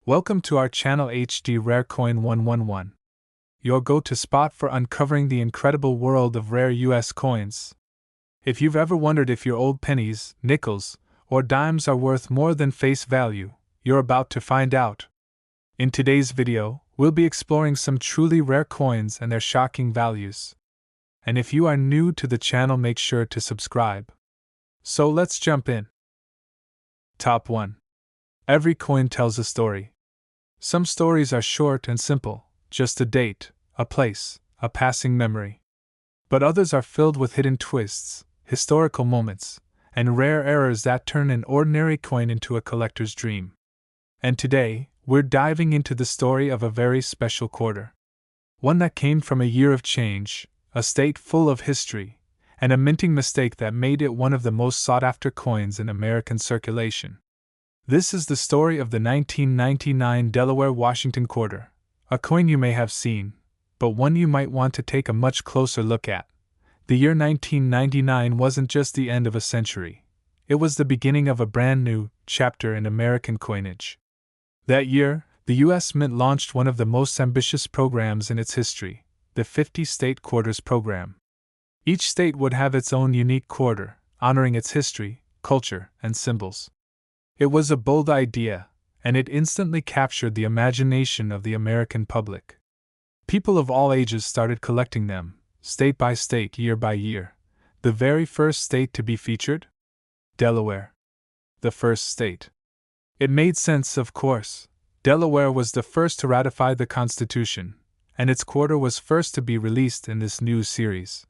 Welcome to our channel HD Rare Coin 111, your go-to spot for uncovering the incredible world of rare US coins. If you've ever wondered if your old pennies, nickels, or dimes are worth more than face value, you're about to find out. In today's video, we'll be exploring some truly rare coins and their shocking values. And if you are new to the channel, make sure to subscribe. So let's jump in. Top 1. Every coin tells a story. Some stories are short and simple, just a date, a place, a passing memory. But others are filled with hidden twists, historical moments, and rare errors that turn an ordinary coin into a collector's dream. And today, we're diving into the story of a very special quarter. One that came from a year of change, a state full of history, and a minting mistake that made it one of the most sought-after coins in American circulation. This is the story of the 1999 Delaware Washington quarter, a coin you may have seen, but one you might want to take a much closer look at. The year 1999 wasn't just the end of a century, it was the beginning of a brand new chapter in American coinage. That year, the U.S. Mint launched one of the most ambitious programs in its history, the 50-state quarters program. Each state would have its own unique quarter, honoring its history, culture, and symbols. It was a bold idea, and it instantly captured the imagination of the American public. People of all ages started collecting them, state by state, year by year. The very first state to be featured? Delaware. The first state. It made sense, of course. Delaware was the first to ratify the Constitution, and its quarter was first to be released in this new series.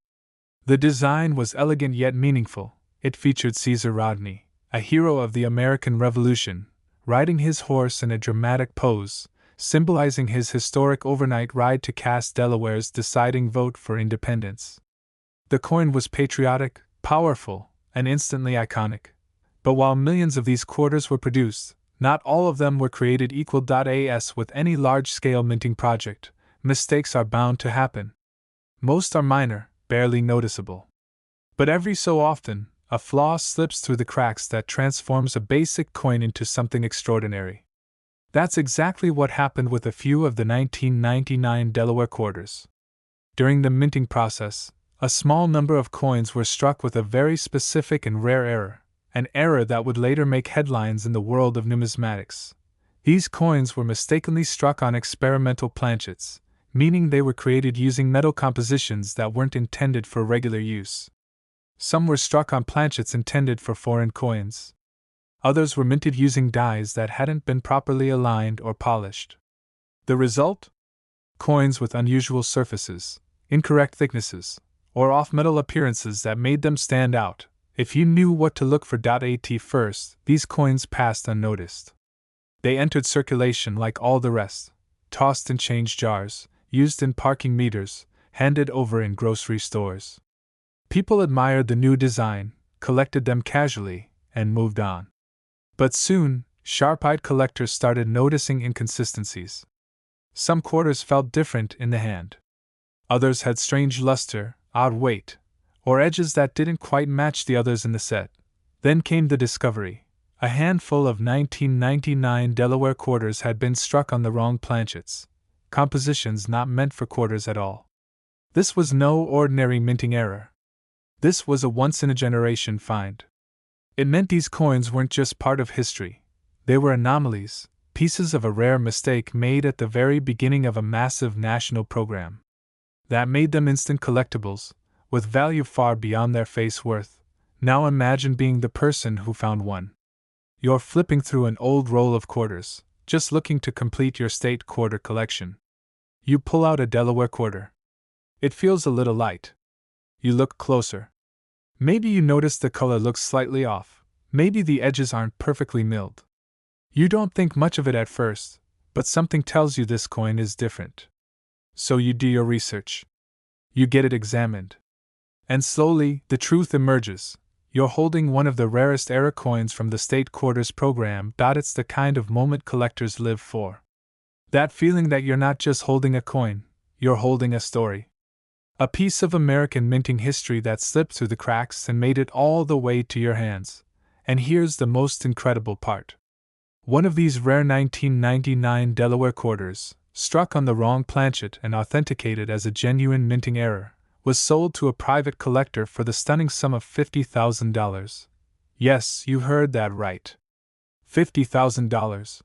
The design was elegant yet meaningful. It featured Caesar Rodney, a hero of the American Revolution, riding his horse in a dramatic pose, symbolizing his historic overnight ride to cast Delaware's deciding vote for independence. The coin was patriotic, powerful, and instantly iconic. But while millions of these quarters were produced, not all of them were created equal. As with any large-scale minting project, mistakes are bound to happen. Most are minor, barely noticeable. But every so often, a flaw slips through the cracks that transforms a basic coin into something extraordinary. That's exactly what happened with a few of the 1999 Delaware quarters. During the minting process, a small number of coins were struck with a very specific and rare error, an error that would later make headlines in the world of numismatics. These coins were mistakenly struck on experimental planchets, meaning they were created using metal compositions that weren't intended for regular use. Some were struck on planchets intended for foreign coins. Others were minted using dies that hadn't been properly aligned or polished. The result? Coins with unusual surfaces, incorrect thicknesses, or off-metal appearances that made them stand out. If you knew what to look for. At first, these coins passed unnoticed. They entered circulation like all the rest, tossed in change jars, used in parking meters, handed over in grocery stores. People admired the new design, collected them casually, and moved on. But soon, sharp-eyed collectors started noticing inconsistencies. Some quarters felt different in the hand. Others had strange luster, odd weight, or edges that didn't quite match the others in the set. Then came the discovery. A handful of 1999 Delaware quarters had been struck on the wrong planchets, compositions not meant for quarters at all. This was no ordinary minting error. This was a once-in-a-generation find. It meant these coins weren't just part of history. They were anomalies, pieces of a rare mistake made at the very beginning of a massive national program. That made them instant collectibles, with value far beyond their face worth. Now imagine being the person who found one. You're flipping through an old roll of quarters, just looking to complete your state quarter collection. You pull out a Delaware quarter. It feels a little light. You look closer. Maybe you notice the color looks slightly off. Maybe the edges aren't perfectly milled. You don't think much of it at first, but something tells you this coin is different. So you do your research. You get it examined. And slowly, the truth emerges. You're holding one of the rarest era coins from the state quarters program. It's the kind of moment collectors live for. That feeling that you're not just holding a coin, you're holding a story. A piece of American minting history that slipped through the cracks and made it all the way to your hands. And here's the most incredible part. One of these rare 1999 Delaware quarters, struck on the wrong planchet and authenticated as a genuine minting error, was sold to a private collector for the stunning sum of $50,000. Yes, you heard that right. $50,000.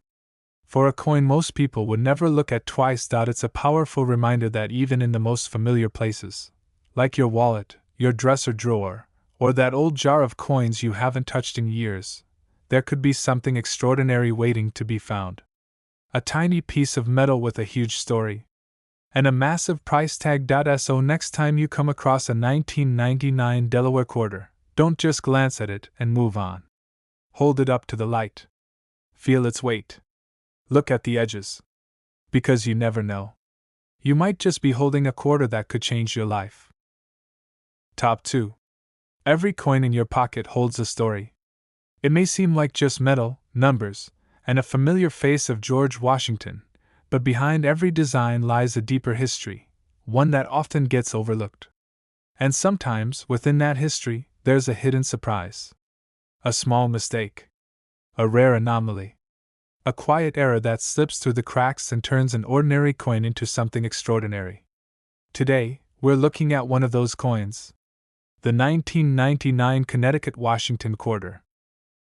For a coin most people would never look at twice. It's a powerful reminder that even in the most familiar places, like your wallet, your dresser drawer, or that old jar of coins you haven't touched in years, there could be something extraordinary waiting to be found. A tiny piece of metal with a huge story. And a massive price tag. So next time you come across a 1999 Delaware quarter, don't just glance at it and move on. Hold it up to the light. Feel its weight. Look at the edges. Because you never know. You might just be holding a quarter that could change your life. Top 2. Every coin in your pocket holds a story. It may seem like just metal, numbers, and a familiar face of George Washington, but behind every design lies a deeper history, one that often gets overlooked. And sometimes, within that history, there's a hidden surprise. A small mistake. A rare anomaly. A quiet error that slips through the cracks and turns an ordinary coin into something extraordinary. Today, we're looking at one of those coins. The 1999 Connecticut Washington quarter.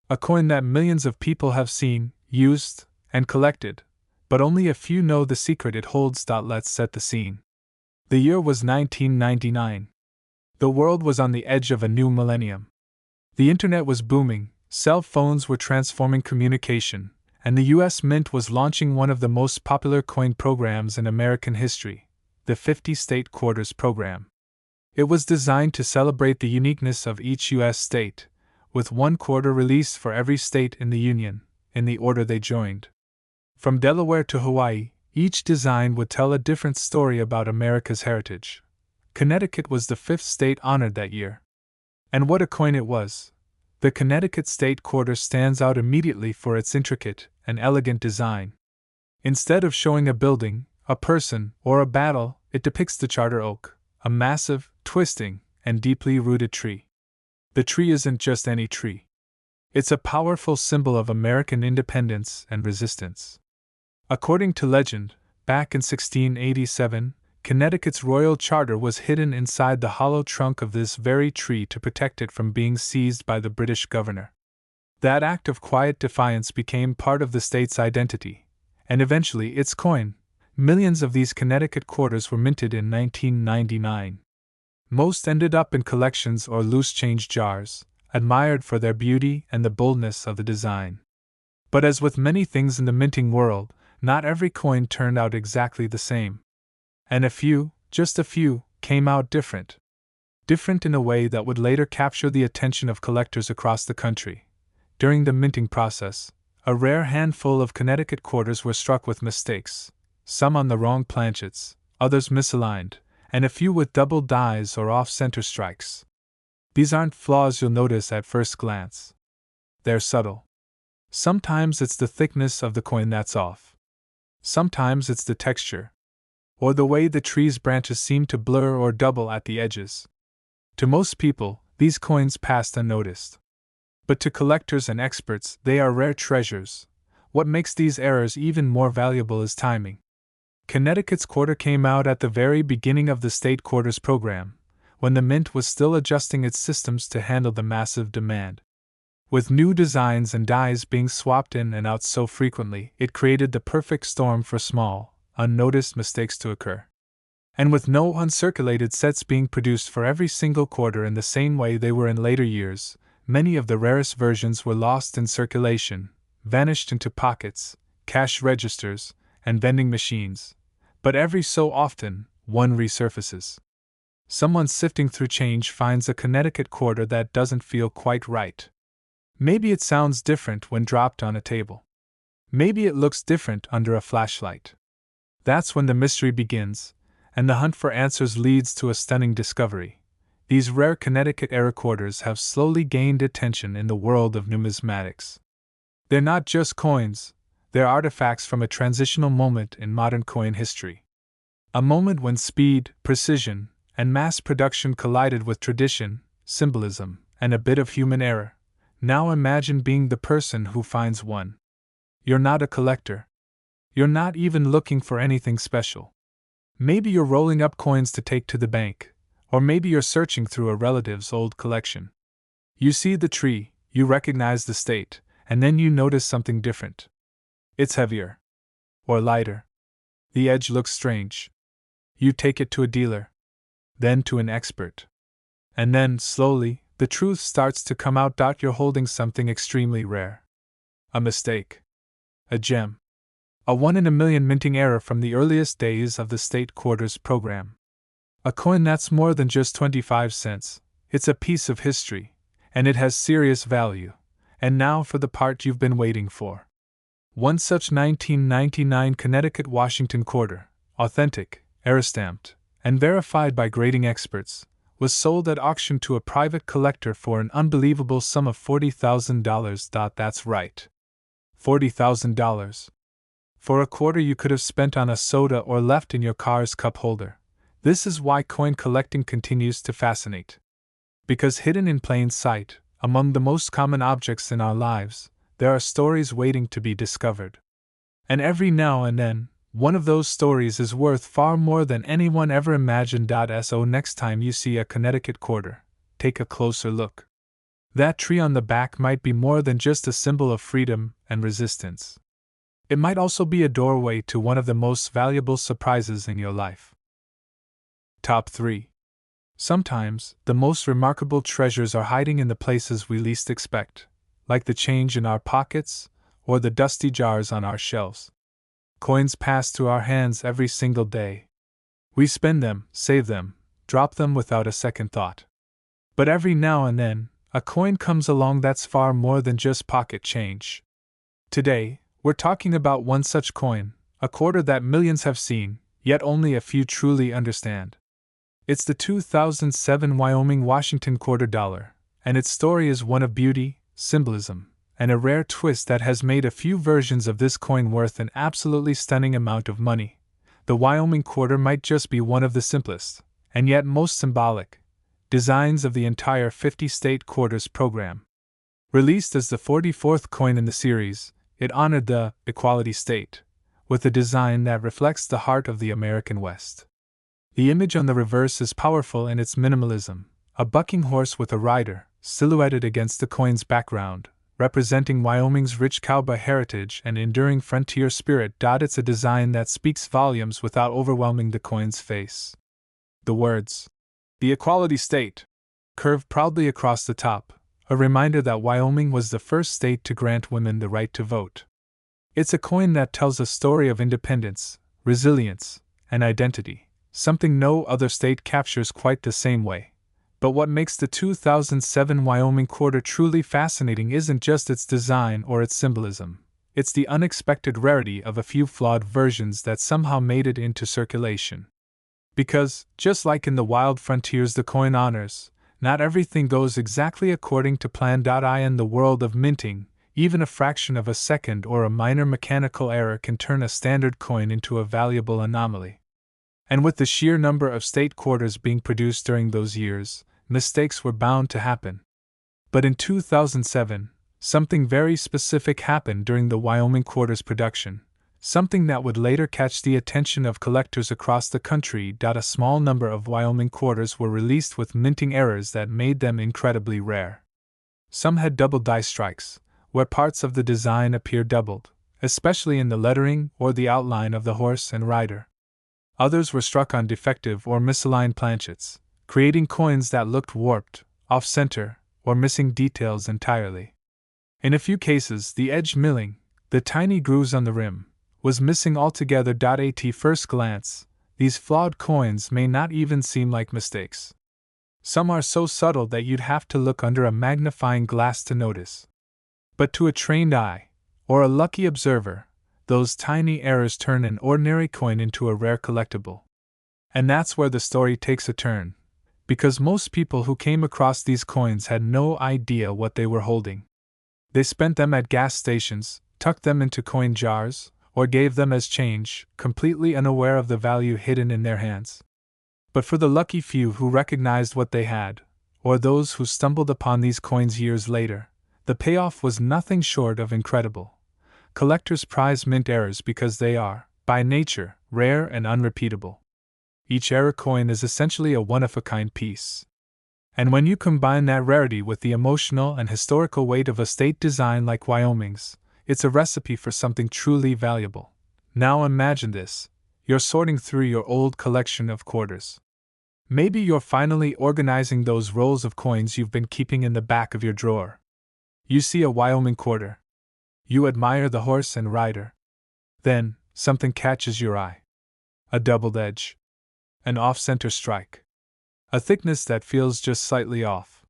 A coin that millions of people have seen, used, and collected, but only a few know the secret it holds. Let's set the scene. The year was 1999. The world was on the edge of a new millennium. The internet was booming, cell phones were transforming communication, and the U.S. Mint was launching one of the most popular coin programs in American history, the 50-State Quarters program. It was designed to celebrate the uniqueness of each U.S. state, with one quarter released for every state in the Union, in the order they joined. From Delaware to Hawaii, each design would tell a different story about America's heritage. Connecticut was the 5th state honored that year. And what a coin it was! The Connecticut State Quarter stands out immediately for its intricate and elegant design. Instead of showing a building, a person, or a battle, it depicts the charter oak, a massive, twisting, and deeply rooted tree. The tree isn't just any tree. It's a powerful symbol of American independence and resistance. According to legend, back in 1687, Connecticut's royal charter was hidden inside the hollow trunk of this very tree to protect it from being seized by the British governor. That act of quiet defiance became part of the state's identity, and eventually its coin. Millions of these Connecticut quarters were minted in 1999. Most ended up in collections or loose change jars, admired for their beauty and the boldness of the design. But as with many things in the minting world, not every coin turned out exactly the same. And a few, just a few, came out different. Different in a way that would later capture the attention of collectors across the country. During the minting process, a rare handful of Connecticut quarters were struck with mistakes, some on the wrong planchets, others misaligned, and a few with double dies or off-center strikes. These aren't flaws you'll notice at first glance. They're subtle. Sometimes it's the thickness of the coin that's off. Sometimes it's the texture, or the way the tree's branches seem to blur or double at the edges. To most people, these coins passed unnoticed. But to collectors and experts, they are rare treasures. What makes these errors even more valuable is timing. Connecticut's quarter came out at the very beginning of the state quarters program, when the mint was still adjusting its systems to handle the massive demand. With new designs and dies being swapped in and out so frequently, it created the perfect storm for small, unnoticed mistakes to occur. And with no uncirculated sets being produced for every single quarter in the same way they were in later years, many of the rarest versions were lost in circulation, vanished into pockets, cash registers, and vending machines. But every so often, one resurfaces. Someone sifting through change finds a Connecticut quarter that doesn't feel quite right. Maybe it sounds different when dropped on a table. Maybe it looks different under a flashlight. That's when the mystery begins, and the hunt for answers leads to a stunning discovery. These rare Connecticut era quarters have slowly gained attention in the world of numismatics. They're not just coins, they're artifacts from a transitional moment in modern coin history. A moment when speed, precision, and mass production collided with tradition, symbolism, and a bit of human error. Now imagine being the person who finds one. You're not a collector. You're not even looking for anything special. Maybe you're rolling up coins to take to the bank, or maybe you're searching through a relative's old collection. You see the tree, you recognize the state, and then you notice something different. It's heavier. Or lighter. The edge looks strange. You take it to a dealer. Then to an expert. And then, slowly, the truth starts to come out. You're holding something extremely rare. A mistake. A gem. A 1-in-a-million minting error from the earliest days of the state quarters program. A coin that's more than just 25 cents. It's a piece of history, and it has serious value. And now for the part you've been waiting for. One such 1999 Connecticut Washington quarter, authentic, error-stamped, and verified by grading experts, was sold at auction to a private collector for an unbelievable sum of $40,000. That's right. $40,000. For a quarter you could have spent on a soda or left in your car's cup holder. This is why coin collecting continues to fascinate. Because hidden in plain sight, among the most common objects in our lives, there are stories waiting to be discovered. And every now and then, one of those stories is worth far more than anyone ever imagined. So next time you see a Connecticut quarter, take a closer look. That tree on the back might be more than just a symbol of freedom and resistance. It might also be a doorway to one of the most valuable surprises in your life. Top 3. Sometimes, the most remarkable treasures are hiding in the places we least expect, like the change in our pockets or the dusty jars on our shelves. Coins pass through our hands every single day. We spend them, save them, drop them without a second thought. But every now and then, a coin comes along that's far more than just pocket change. Today, we're talking about one such coin, a quarter that millions have seen, yet only a few truly understand. It's the 2007 Wyoming-Washington quarter dollar, and its story is one of beauty, symbolism, and a rare twist that has made a few versions of this coin worth an absolutely stunning amount of money. The Wyoming quarter might just be one of the simplest, and yet most symbolic, designs of the entire 50-state quarters program. Released as the 44th coin in the series, it honored the equality state, with a design that reflects the heart of the American West. The image on the reverse is powerful in its minimalism, a bucking horse with a rider, silhouetted against the coin's background, representing Wyoming's rich cowboy heritage and enduring frontier spirit. It's a design that speaks volumes without overwhelming the coin's face. The words, "The Equality State," curve proudly across the top, a reminder that Wyoming was the first state to grant women the right to vote. It's a coin that tells a story of independence, resilience, and identity, something no other state captures quite the same way. But what makes the 2007 Wyoming quarter truly fascinating isn't just its design or its symbolism. It's the unexpected rarity of a few flawed versions that somehow made it into circulation. Because, just like in the wild frontiers the coin honors, not everything goes exactly according to plan. In the world of minting, even a fraction of a second or a minor mechanical error can turn a standard coin into a valuable anomaly. And with the sheer number of state quarters being produced during those years, mistakes were bound to happen. But in 2007, something very specific happened during the Wyoming quarters production, something that would later catch the attention of collectors across the country. A small number of Wyoming quarters were released with minting errors that made them incredibly rare. Some had double die strikes, where parts of the design appear doubled, especially in the lettering or the outline of the horse and rider. Others were struck on defective or misaligned planchets, creating coins that looked warped, off-center, or missing details entirely. In a few cases, the edge milling, the tiny grooves on the rim, was missing altogether. At first glance, these flawed coins may not even seem like mistakes. Some are so subtle that you'd have to look under a magnifying glass to notice. But to a trained eye, or a lucky observer, those tiny errors turn an ordinary coin into a rare collectible. And that's where the story takes a turn, because most people who came across these coins had no idea what they were holding. They spent them at gas stations, tucked them into coin jars, or gave them as change, completely unaware of the value hidden in their hands. But for the lucky few who recognized what they had, or those who stumbled upon these coins years later, the payoff was nothing short of incredible. collectors prize mint errors because they are, by nature, rare and unrepeatable. Each error coin is essentially a one-of-a-kind piece. And when you combine that rarity with the emotional and historical weight of a state design like Wyoming's, it's a recipe for something truly valuable. Now imagine this: you're sorting through your old collection of quarters. Maybe you're finally organizing those rolls of coins you've been keeping in the back of your drawer. You see a Wyoming quarter. You admire the horse and rider. Then, something catches your eye. A doubled edge. An off-center strike. A thickness that feels just slightly off.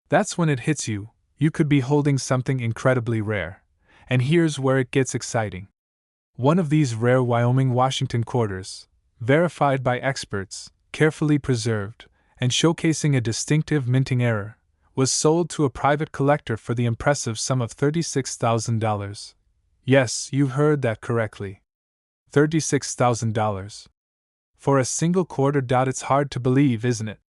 That's when it hits you: you could be holding something incredibly rare. And here's where it gets exciting. One of these rare Wyoming Washington quarters, verified by experts, carefully preserved, and showcasing a distinctive minting error, was sold to a private collector for the impressive sum of $36,000. Yes, you heard that correctly. $36,000. For a single quarter. It's hard to believe, isn't it?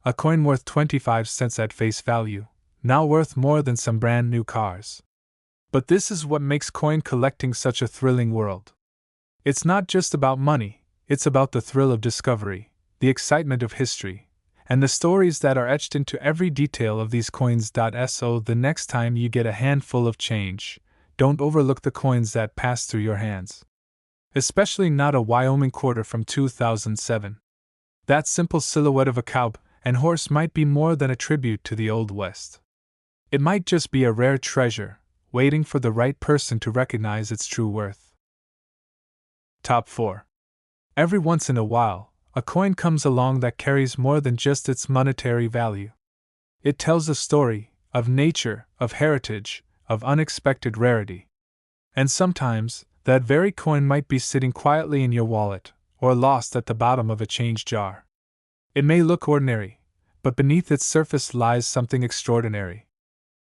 A coin worth 25 cents at face value, now worth more than some brand new cars. But this is what makes coin collecting such a thrilling world. It's not just about money, it's about the thrill of discovery, the excitement of history, and the stories that are etched into every detail of these coins. So the next time you get a handful of change, don't overlook the coins that pass through your hands. Especially not a Wyoming quarter from 2007. That simple silhouette of a cow and horse might be more than a tribute to the Old West. It might just be a rare treasure, waiting for the right person to recognize its true worth. Top 4. Every once in a while, a coin comes along that carries more than just its monetary value. It tells a story of nature, of heritage, of unexpected rarity. And sometimes, that very coin might be sitting quietly in your wallet, or lost at the bottom of a change jar. It may look ordinary, but beneath its surface lies something extraordinary.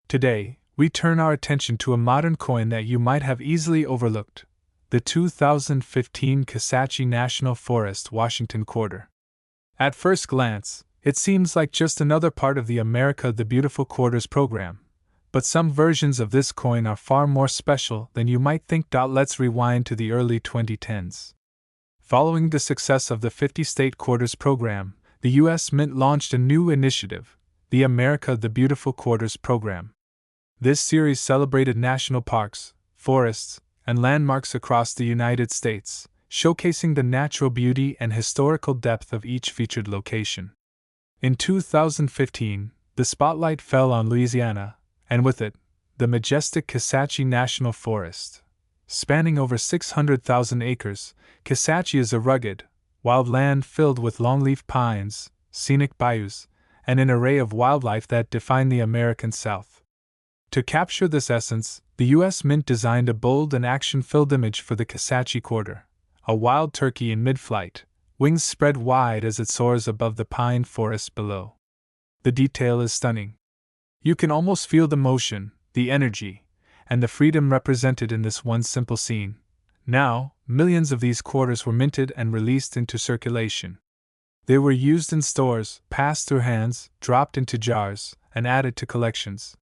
Today, we turn our attention to a modern coin that you might have easily overlooked: the 2015 Kisatchie National Forest Washington quarter. At first glance, it seems like just another part of the America the Beautiful Quarters program, but some versions of this coin are far more special than you might think. Let's rewind to the early 2010s. Following the success of the 50-state quarters program, the U.S. Mint launched a new initiative, the America the Beautiful Quarters program. This series celebrated national parks, forests, and landmarks across the United States, showcasing the natural beauty and historical depth of each featured location. In 2015, the spotlight fell on Louisiana, and with it, the majestic Kisatchie National Forest. Spanning over 600,000 acres, Kisatchie is a rugged, wild land filled with longleaf pines, scenic bayous, and an array of wildlife that define the American South. To capture this essence, the U.S. Mint designed a bold and action-filled image for the Kisatchie quarter: a wild turkey in mid-flight, wings spread wide as it soars above the pine forest below. The detail is stunning. You can almost feel the motion, the energy, and the freedom represented in this one simple scene. Now, millions of these quarters were minted and released into circulation. They were used in stores, passed through hands, dropped into jars, and added to collections.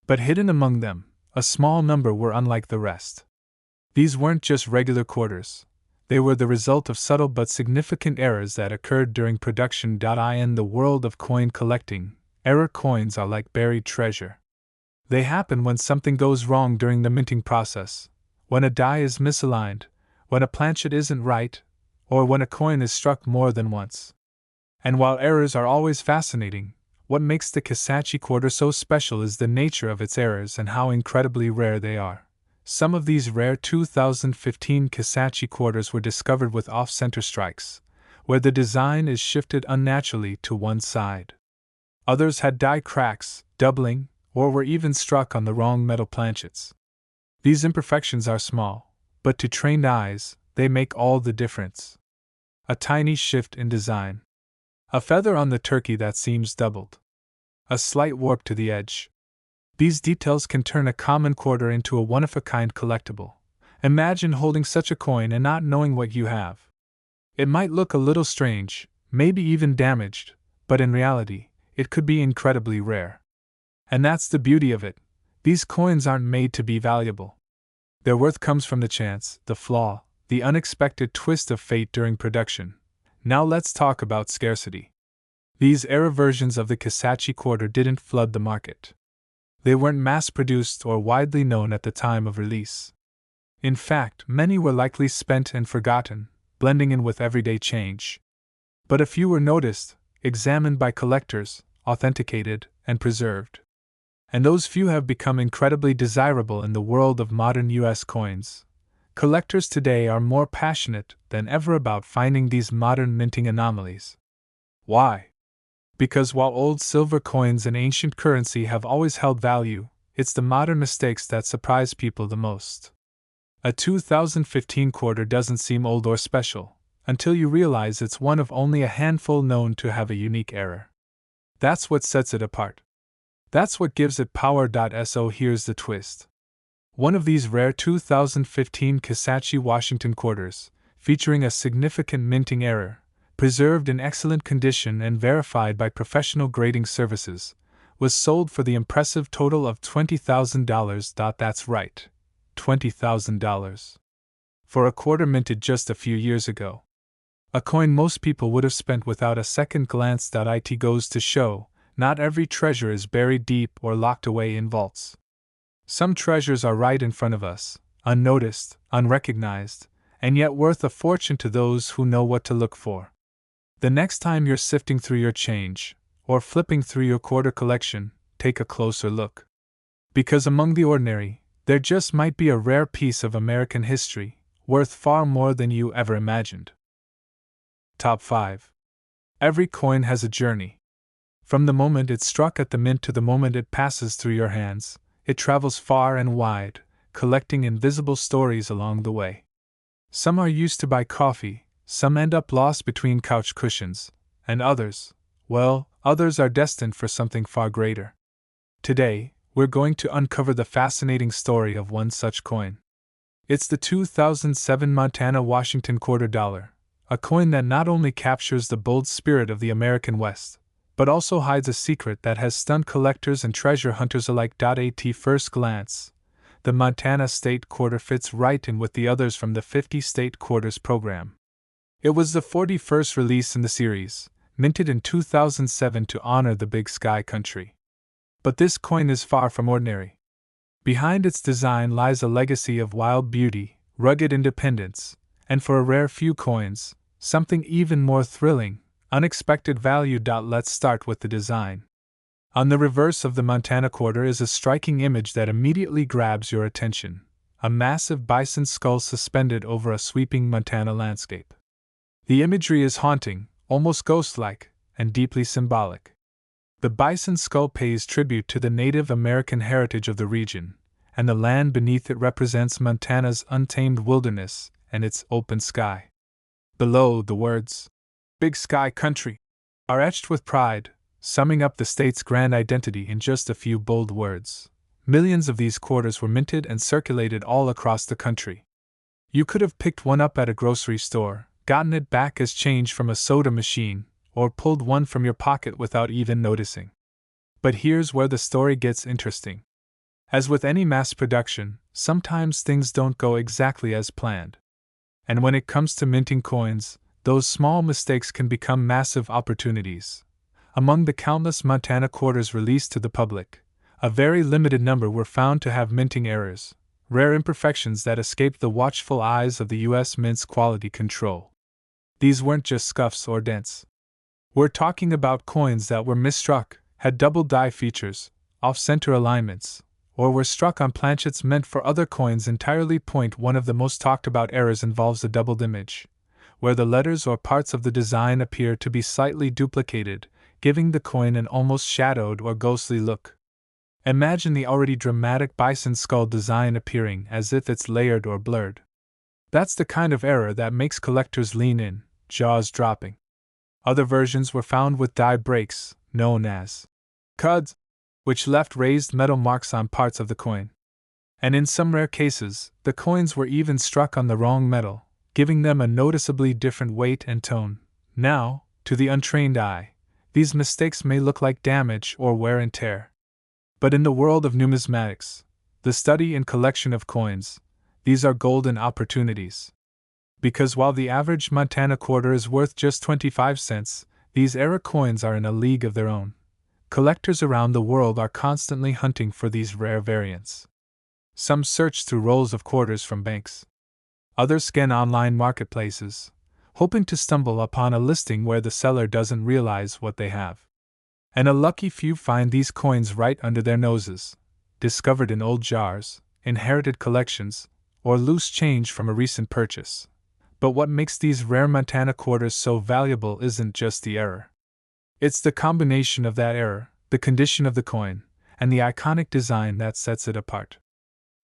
But hidden among them, a small number were unlike the rest. These weren't just regular quarters. They were the result of subtle but significant errors that occurred during production. In the world of coin collecting, error coins are like buried treasure. They happen when something goes wrong during the minting process, when a die is misaligned, when a planchet isn't right, or when a coin is struck more than once. And while errors are always fascinating, what makes the Kisatchie quarter so special is the nature of its errors and how incredibly rare they are. Some of these rare 2015 Kisatchie quarters were discovered with off-center strikes, where the design is shifted unnaturally to one side. Others had die cracks, doubling, or were even struck on the wrong metal planchets. These imperfections are small, but to trained eyes, they make all the difference. A tiny shift in design. A feather on the turkey that seems doubled. A slight warp to the edge. These details can turn a common quarter into a one-of-a-kind collectible. Imagine holding such a coin and not knowing what you have. It might look a little strange, maybe even damaged, but in reality, it could be incredibly rare. And that's the beauty of it. These coins aren't made to be valuable. Their worth comes from the chance, the flaw, the unexpected twist of fate during production. Now let's talk about scarcity. These era versions of the Kisatchie quarter didn't flood the market. They weren't mass-produced or widely known at the time of release. In fact, many were likely spent and forgotten, blending in with everyday change. But a few were noticed, examined by collectors, authenticated, and preserved. And those few have become incredibly desirable in the world of modern U.S. coins. Collectors today are more passionate than ever about finding these modern minting anomalies. Why? Because while old silver coins and ancient currency have always held value, it's the modern mistakes that surprise people the most. A 2015 quarter doesn't seem old or special, until you realize it's one of only a handful known to have a unique error. That's what sets it apart. That's what gives it power. So here's the twist. One of these rare 2015 Kisatchie Washington quarters, featuring a significant minting error, preserved in excellent condition and verified by professional grading services, was sold for the impressive total of $20,000. That's right, $20,000. For a quarter minted just a few years ago. A coin most people would have spent without a second glance. It goes to show, not every treasure is buried deep or locked away in vaults. Some treasures are right in front of us, unnoticed, unrecognized, and yet worth a fortune to those who know what to look for. The next time you're sifting through your change, or flipping through your quarter collection, take a closer look. Because among the ordinary, there just might be a rare piece of American history, worth far more than you ever imagined. Top 5. Every coin has a journey. From the moment it's struck at the mint to the moment it passes through your hands, it travels far and wide, collecting invisible stories along the way. Some are used to buy coffee, some end up lost between couch cushions, and others, well, others are destined for something far greater. Today, we're going to uncover the fascinating story of one such coin. It's the 2007 Montana Washington quarter dollar, a coin that not only captures the bold spirit of the American West, but also hides a secret that has stunned collectors and treasure hunters alike. At first glance, the Montana State Quarter fits right in with the others from the 50 State Quarters program. It was the 41st release in the series, minted in 2007 to honor the Big Sky Country. But this coin is far from ordinary. Behind its design lies a legacy of wild beauty, rugged independence, and for a rare few coins, something even more thrilling, unexpected value. Let's start with the design. On the reverse of the Montana quarter is a striking image that immediately grabs your attention: a massive bison skull suspended over a sweeping Montana landscape. The imagery is haunting, almost ghost-like, and deeply symbolic. The bison skull pays tribute to the Native American heritage of the region, and the land beneath it represents Montana's untamed wilderness and its open sky. Below, the words, "Big Sky Country," are etched with pride, summing up the state's grand identity in just a few bold words. Millions of these quarters were minted and circulated all across the country. You could have picked one up at a grocery store, gotten it back as change from a soda machine, or pulled one from your pocket without even noticing. But here's where the story gets interesting. As with any mass production, sometimes things don't go exactly as planned. And when it comes to minting coins, those small mistakes can become massive opportunities. Among the countless Montana quarters released to the public, a very limited number were found to have minting errors, rare imperfections that escaped the watchful eyes of the U.S. Mint's quality control. These weren't just scuffs or dents. We're talking about coins that were misstruck, had double die features, off-center alignments, or were struck on planchets meant for other coins entirely. One of the most talked about errors involves a doubled image, where the letters or parts of the design appear to be slightly duplicated, giving the coin an almost shadowed or ghostly look. Imagine the already dramatic bison skull design appearing as if it's layered or blurred. That's the kind of error that makes collectors lean in, jaws dropping. Other versions were found with die breaks, known as cuds, which left raised metal marks on parts of the coin. And in some rare cases, the coins were even struck on the wrong metal, giving them a noticeably different weight and tone. Now, to the untrained eye, these mistakes may look like damage or wear and tear. But in the world of numismatics, the study and collection of coins, These are golden opportunities. Because while the average Montana quarter is worth just 25 cents, these era coins are in a league of their own. Collectors around the world are constantly hunting for these rare variants. Some search through rolls of quarters from banks. Others scan online marketplaces, hoping to stumble upon a listing where the seller doesn't realize what they have. And a lucky few find these coins right under their noses, discovered in old jars, inherited collections, or loose change from a recent purchase. But what makes these rare Montana quarters so valuable isn't just the error. It's the combination of that error, the condition of the coin, and the iconic design that sets it apart.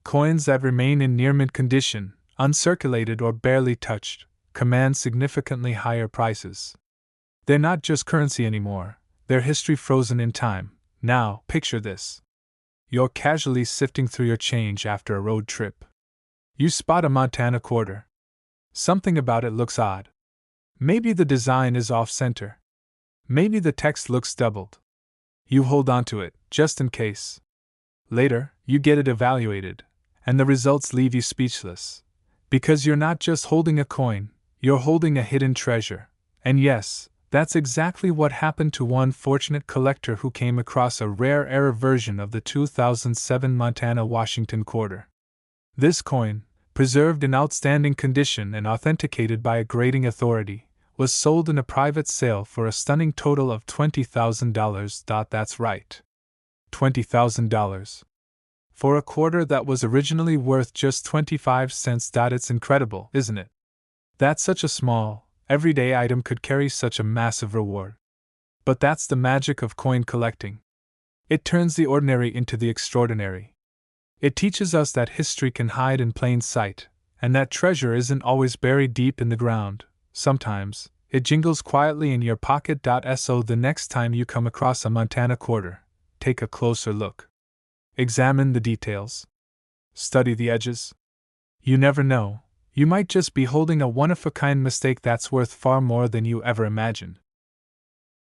Coins that remain in near-mint condition, uncirculated or barely touched, command significantly higher prices. They're not just currency anymore, they're history frozen in time. Now, picture this. You're casually sifting through your change after a road trip. You spot a Montana quarter. Something about it looks odd. Maybe the design is off-center. Maybe the text looks doubled. You hold onto it, just in case. Later, you get it evaluated, and the results leave you speechless. Because you're not just holding a coin, you're holding a hidden treasure. And yes, that's exactly what happened to one fortunate collector who came across a rare era version of the 2007 Montana Washington quarter. This coin, preserved in outstanding condition and authenticated by a grading authority, was sold in a private sale for a stunning total of $20,000. That's right. $20,000. For a quarter that was originally worth just 25 cents. It's incredible, isn't it? That such a small, everyday item could carry such a massive reward. But that's the magic of coin collecting. It turns the ordinary into the extraordinary. It teaches us that history can hide in plain sight, and that treasure isn't always buried deep in the ground. Sometimes, it jingles quietly in your pocket. So the next time you come across a Montana quarter, take a closer look. Examine the details. Study the edges. You never know, you might just be holding a one-of-a-kind mistake that's worth far more than you ever imagined.